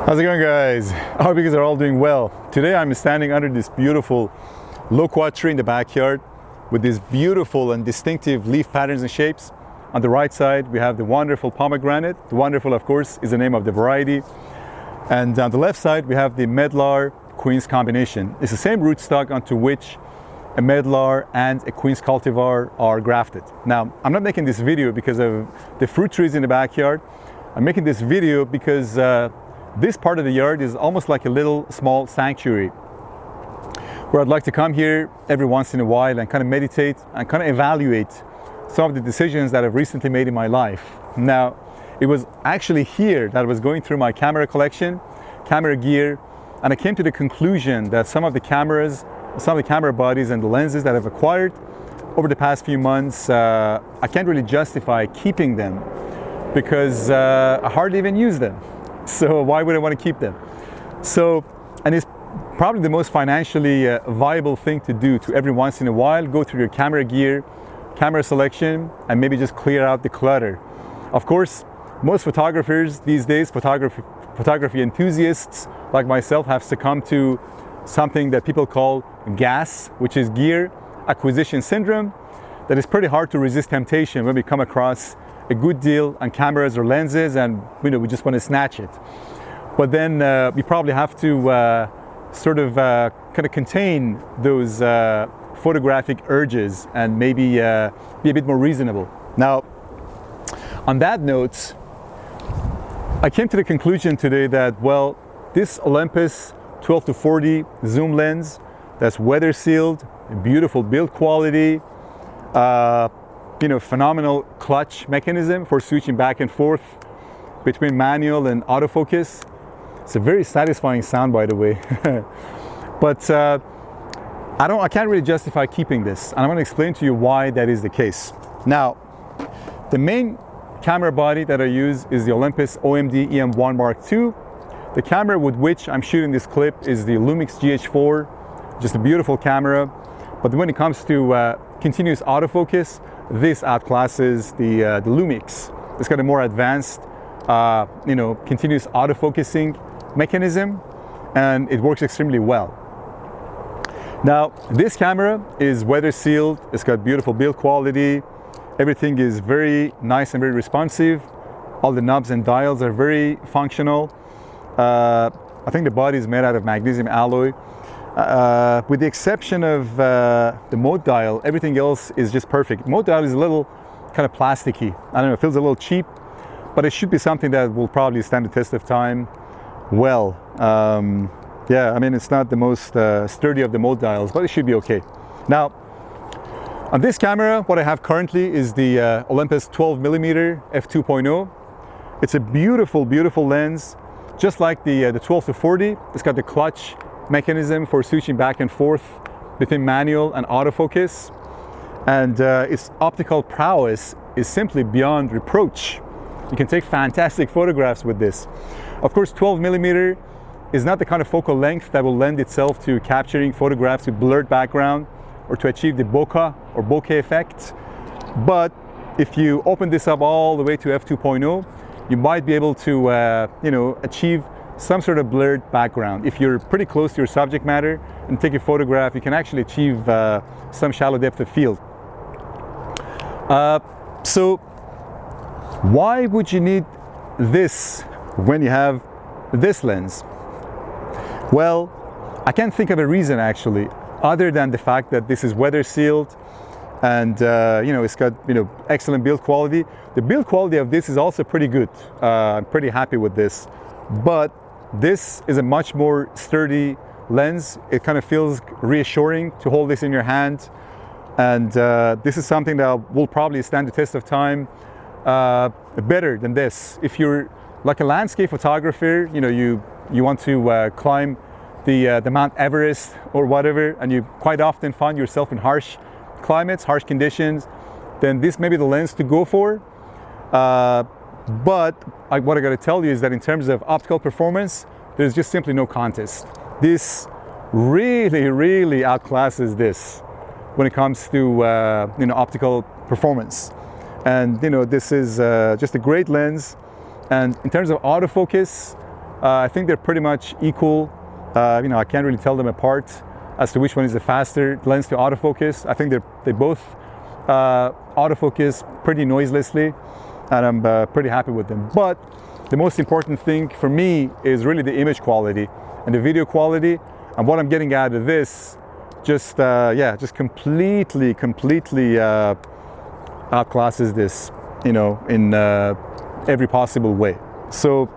How's it going, guys? I hope you guys are all doing well. Today I'm standing under this beautiful loquat tree in the backyard with these beautiful and distinctive leaf patterns and shapes. On the right side we have the wonderful pomegranate. The wonderful, of course, is the name of the variety. And on the left side we have the medlar queen's combination. It's the same rootstock onto which a medlar and a queen's cultivar are grafted. Now, I'm not making this video because of the fruit trees in the backyard. I'm making this video because this part of the yard is almost like a little small sanctuary where I'd like to come here every once in a while and kind of meditate and kind of evaluate some of the decisions that I've recently made in my life. Now, it was actually here that I was going through my camera collection, camera gear, and I came to the conclusion that some of the cameras, some of the camera bodies and the lenses that I've acquired over the past few months, I can't really justify keeping them because I hardly even use them. So why would I want to keep them? And it's probably the most financially viable thing to do, to every once in a while go through your camera gear, camera selection, and maybe just clear out the clutter. Of course, most photographers these days, photography enthusiasts like myself, have succumbed to something that people call GAS, which is gear acquisition syndrome, that is pretty hard to resist temptation when we come across a good deal on cameras or lenses and we just want to snatch it. But then we probably have to kind of contain those photographic urges and maybe be a bit more reasonable. Now, on that note, I came to the conclusion today that, well, this Olympus 12-40 zoom lens that's weather sealed, beautiful build quality, phenomenal clutch mechanism for switching back and forth between manual and autofocus. It's a very satisfying sound, by the way. But I can't really justify keeping this, and I'm going to explain to you why that is the case. Now, the main camera body that I use is the Olympus OMD EM1 Mark II. The camera with which I'm shooting this clip is the Lumix GH4, just a beautiful camera. But when it comes to continuous autofocus, this outclasses the Lumix. It's got a more advanced, continuous autofocusing mechanism, and it works extremely well. Now, this camera is weather sealed. It's got beautiful build quality. Everything is very nice and very responsive. All the knobs and dials are very functional. I think the body is made out of magnesium alloy. With the exception of the mode dial, everything else is just perfect. Mode dial is a little kind of plasticky. I don't know, it feels a little cheap, but it should be something that will probably stand the test of time well. Yeah, I mean, it's not the most sturdy of the mode dials, but it should be okay. Now, on this camera, what I have currently is the Olympus 12mm f2.0. It's a beautiful, beautiful lens, just like the 12-40. It's got the clutch mechanism for switching back and forth between manual and autofocus, and its optical prowess is simply beyond reproach. You can take fantastic photographs with this. Of course, 12mm is not the kind of focal length that will lend itself to capturing photographs with blurred background or to achieve the bokeh or bokeh effect. But if you open this up all the way to f2.0, you might be able to achieve some sort of blurred background. If you're pretty close to your subject matter and take a photograph, you can actually achieve some shallow depth of field. So why would you need this when you have this lens? Well, I can't think of a reason actually, other than the fact that this is weather sealed and it's got excellent build quality. The build quality of this is also pretty good. I'm pretty happy with this, but this is a much more sturdy lens. It kind of feels reassuring to hold this in your hand, and this is something that will probably stand the test of time better than this. If you're like a landscape photographer, you want to climb the Mount Everest or whatever, and you quite often find yourself in harsh climates, harsh conditions, then this may be the lens to go for. But what I got to tell you is that in terms of optical performance, there's just simply no contest. This really, really outclasses this when it comes to optical performance. And this is just a great lens. And in terms of autofocus, I think they're pretty much equal. I can't really tell them apart as to which one is the faster lens to autofocus. I think they both autofocus pretty noiselessly, and I'm pretty happy with them. But the most important thing for me is really the image quality and the video quality, and what I'm getting out of this just completely outclasses this, in every possible way. So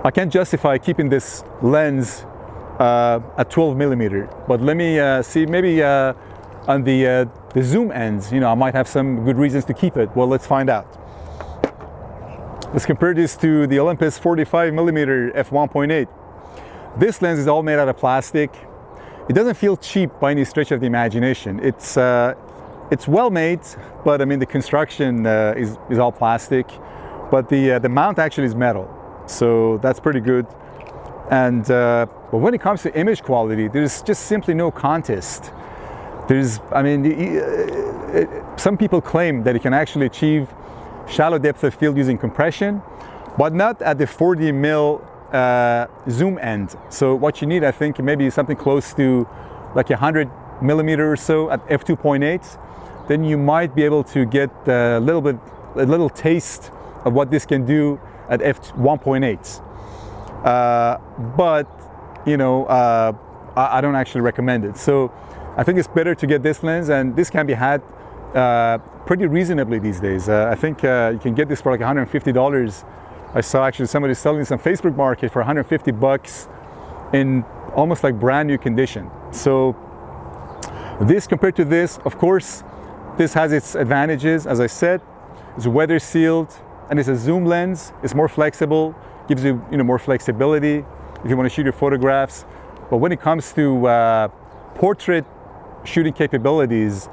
I can't justify keeping this lens at 12 millimeter, but let me see, maybe on the zoom ends, I might have some good reasons to keep it. Well, let's find out. Let's compare this to the Olympus 45 millimeter f1.8. This lens is all made out of plastic. It doesn't feel cheap by any stretch of the imagination. It's well made, but I mean the construction is all plastic, but the mount actually is metal, so that's pretty good. And but when it comes to image quality, there's just simply no contest. Some people claim that you can actually achieve shallow depth of field using compression, but not at the 40 mil zoom end. So what you need, I think, maybe something close to like 100 millimeter or so at f2.8. Then you might be able to get a little taste of what this can do at f1.8. But I don't actually recommend it. So I think it's better to get this lens, and this can be had pretty reasonably these days. I think you can get this for like $150. I saw actually somebody selling this on Facebook Market for 150 bucks in almost like brand new condition. So this compared to this, of course, this has its advantages. As I said, it's weather sealed and it's a zoom lens. It's more flexible, gives you more flexibility if you want to shoot your photographs. But when it comes to portrait shooting capabilities,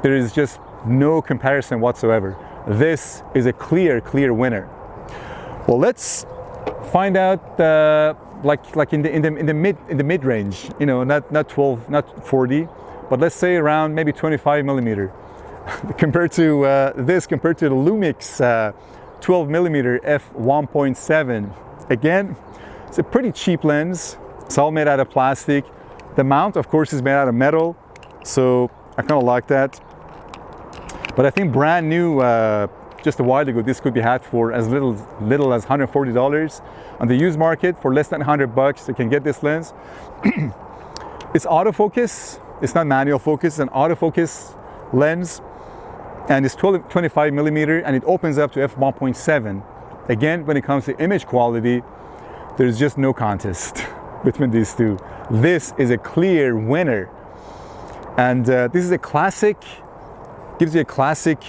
there is just no comparison whatsoever. This is a clear winner. Well, let's find out like in the mid range, not 12, not 40, but let's say around maybe 25 millimeter. compared to the Lumix 12 millimeter f1.7. Again, it's a pretty cheap lens. It's all made out of plastic. The mount, of course, is made out of metal, so I kind of like that. But I think brand new, just a while ago, this could be had for as little as $140 on the used market. For less than 100 bucks, you can get this lens. It's autofocus. It's not manual focus. It's an autofocus lens, and it's 25 millimeter, and it opens up to f1.7. Again, when it comes to image quality, there's just no contest between these two. This is a clear winner, and this is a classic. Gives you a classic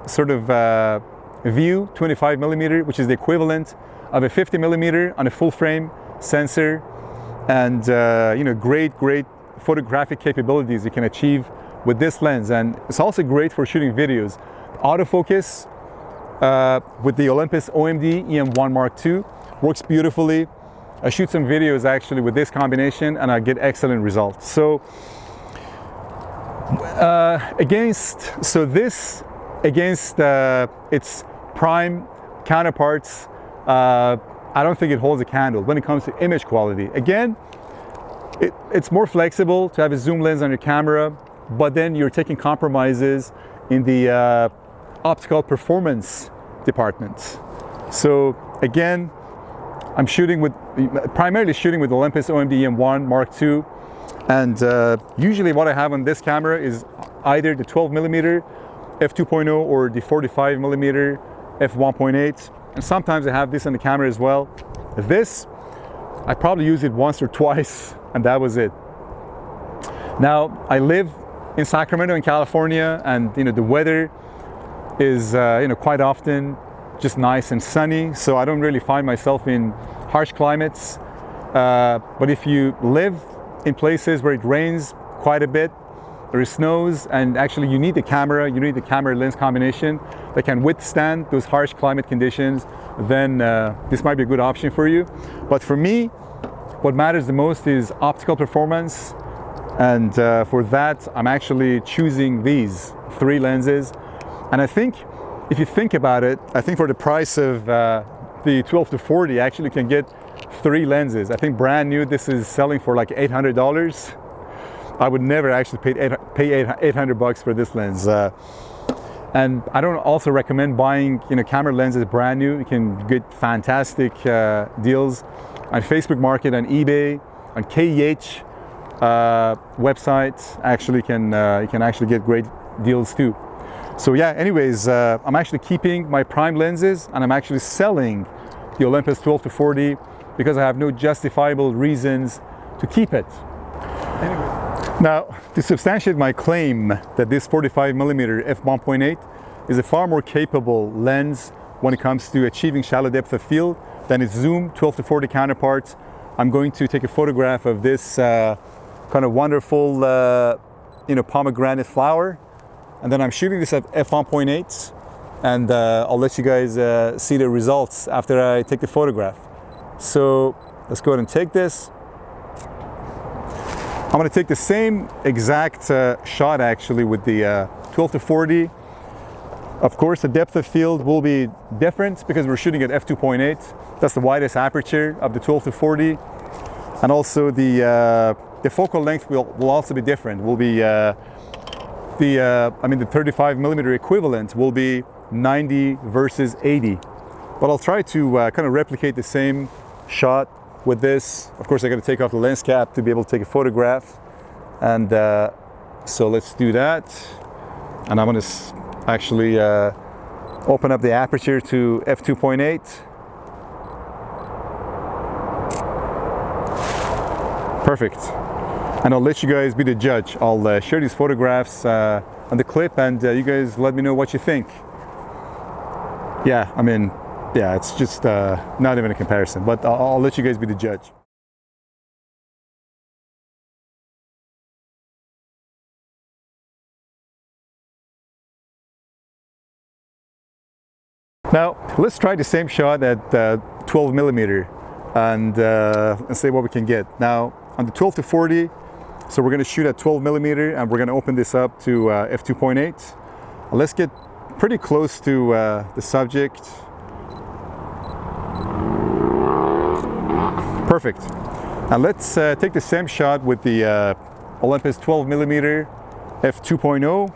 sort of view, 25 millimeter, which is the equivalent of a 50 millimeter on a full frame sensor, and great photographic capabilities you can achieve with this lens. And it's also great for shooting videos. Autofocus with the Olympus OMD EM1 Mark II works beautifully. I shoot some videos actually with this combination, and I get excellent results. So this against its prime counterparts, I don't think it holds a candle when it comes to image quality. Again, it's more flexible to have a zoom lens on your camera, but then you're taking compromises in the optical performance department. So again, I'm primarily shooting with Olympus OMD EM1 Mark II. And usually what I have on this camera is either the 12 millimeter f2.0 or the 45 millimeter f1.8. And sometimes I have this on the camera as well. This, I probably used it once or twice, and that was it. Now, I live in Sacramento in California, and the weather is quite often just nice and sunny, so I don't really find myself in harsh climates. But if you live in places where it rains quite a bit, or it snows, and actually you need the camera lens combination that can withstand those harsh climate conditions, then this might be a good option for you. But for me, what matters the most is optical performance, and for that I'm actually choosing these three lenses. And I think if you think about it, I think for the price of the 12 to 40 actually can get 3 lenses. I think brand new this is selling for like $800. I would never actually pay 800 bucks for this lens. And I don't also recommend buying, you know, camera lenses brand new. You can get fantastic deals on Facebook Market, on eBay, on KEH websites. Actually, you can actually get great deals too. So yeah, anyways, I'm actually keeping my prime lenses, and I'm actually selling the Olympus 12 to 40 because I have no justifiable reasons to keep it. Anyway. Now, to substantiate my claim that this 45mm f1.8 is a far more capable lens when it comes to achieving shallow depth of field than its zoom 12 to 40 counterparts, I'm going to take a photograph of this kind of wonderful, you know, pomegranate flower, and then I'm shooting this at f1.8, and I'll let you guys see the results after I take the photograph. So let's go ahead and take this. I'm going to take the same exact shot actually with the 12 to 40. Of course, the depth of field will be different because we're shooting at f2.8. That's the widest aperture of the 12 to 40. And also the focal length will also be different. Will be the 35mm equivalent will be 90 versus 80. But I'll try to kind of replicate the same shot with this. Of course, I got to take off the lens cap to be able to take a photograph, and so let's do that. And I'm going to actually open up the aperture to f2.8. Perfect. And I'll let you guys be the judge. I'll share these photographs on the clip, and you guys let me know what you think. Yeah, I mean, yeah, it's just not even a comparison, but I'll let you guys be the judge. Now, let's try the same shot at 12mm and see what we can get. Now, on the 12 to 40, so we're going to shoot at 12mm, and we're going to open this up to f2.8. Let's get pretty close to the subject. Perfect. And let's take the same shot with the Olympus 12mm f2.0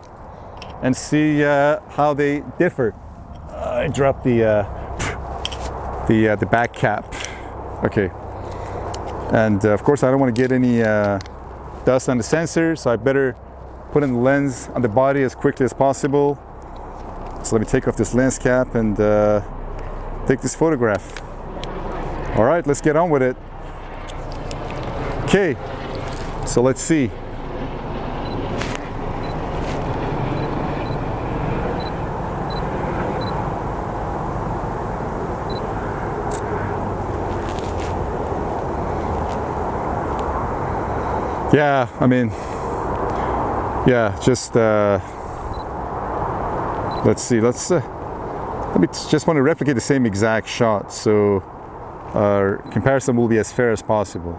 and see how they differ. I dropped the back cap. Okay. And of course, I don't want to get any dust on the sensor, so I better put in the lens on the body as quickly as possible. So let me take off this lens cap and take this photograph. All right, let's get on with it. Okay, so let's see. Yeah, I mean, yeah, just let's see. Let me just want to replicate the same exact shot, so our comparison will be as fair as possible.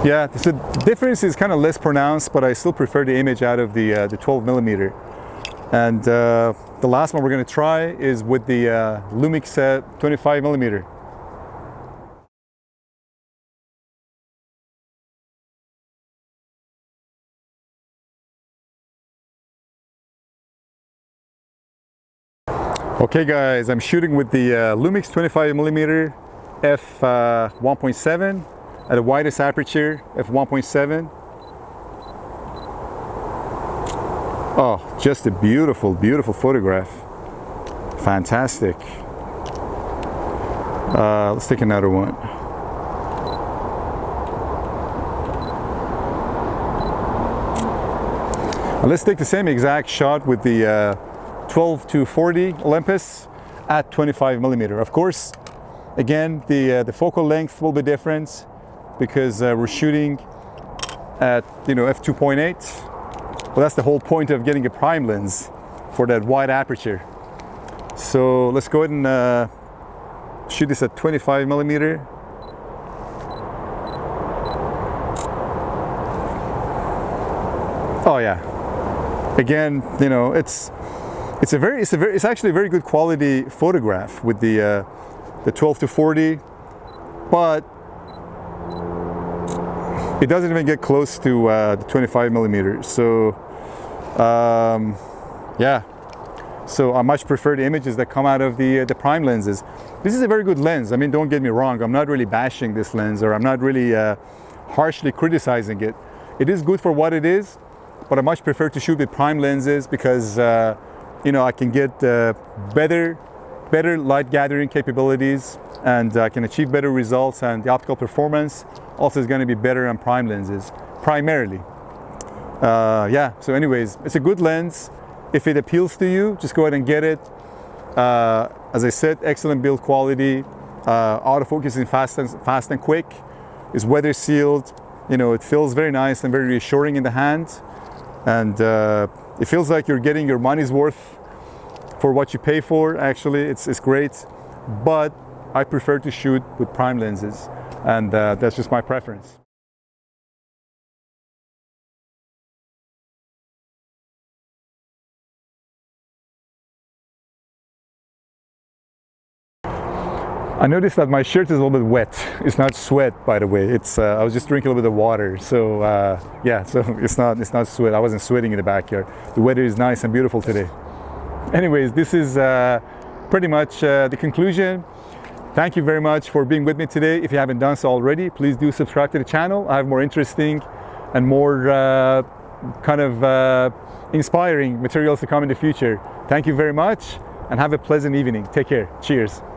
Yeah, the difference is kind of less pronounced, but I still prefer the image out of the 12mm. And the last one we're going to try is with the Lumix 25mm. Okay guys, I'm shooting with the Lumix 25mm f1.7 at the widest aperture, f1.7. Oh, just a beautiful, beautiful photograph. Fantastic. Let's take another one. Let's take the same exact shot with the 12 to 40 Olympus at 25mm. Of course, again, the focal length will be different because we're shooting at, you know, f2.8. Well, that's the whole point of getting a prime lens, for that wide aperture. So let's go ahead and shoot this at 25mm. Oh yeah, again, you know, it's actually a very good quality photograph with the 12 to 40, but it doesn't even get close to the 25 millimeters. So yeah, so I much prefer the images that come out of the prime lenses. This is a very good lens. I mean, don't get me wrong, I'm not really bashing this lens, or I'm not really harshly criticizing it. It is good for what it is, but I much prefer to shoot with prime lenses because you know, I can get better light gathering capabilities, and I can achieve better results, and the optical performance also is going to be better on prime lenses primarily. Yeah, so anyways, it's a good lens. If it appeals to you, just go ahead and get it. As I said, excellent build quality, autofocusing fast and quick, is weather sealed. You know, it feels very nice and very reassuring in the hand, and it feels like you're getting your money's worth for what you pay for. Actually, it's great, but I prefer to shoot with prime lenses, and that's just my preference. I noticed that my shirt is a little bit wet. It's not sweat, by the way. It's I was just drinking a little bit of water, so yeah. So it's not sweat. I wasn't sweating in the backyard. The weather is nice and beautiful today. Anyways, this is pretty much the conclusion. Thank you very much for being with me today. If you haven't done so already, please do subscribe to the channel. I have more interesting and more kind of inspiring materials to come in the future. Thank you very much, and have a pleasant evening. Take care. Cheers.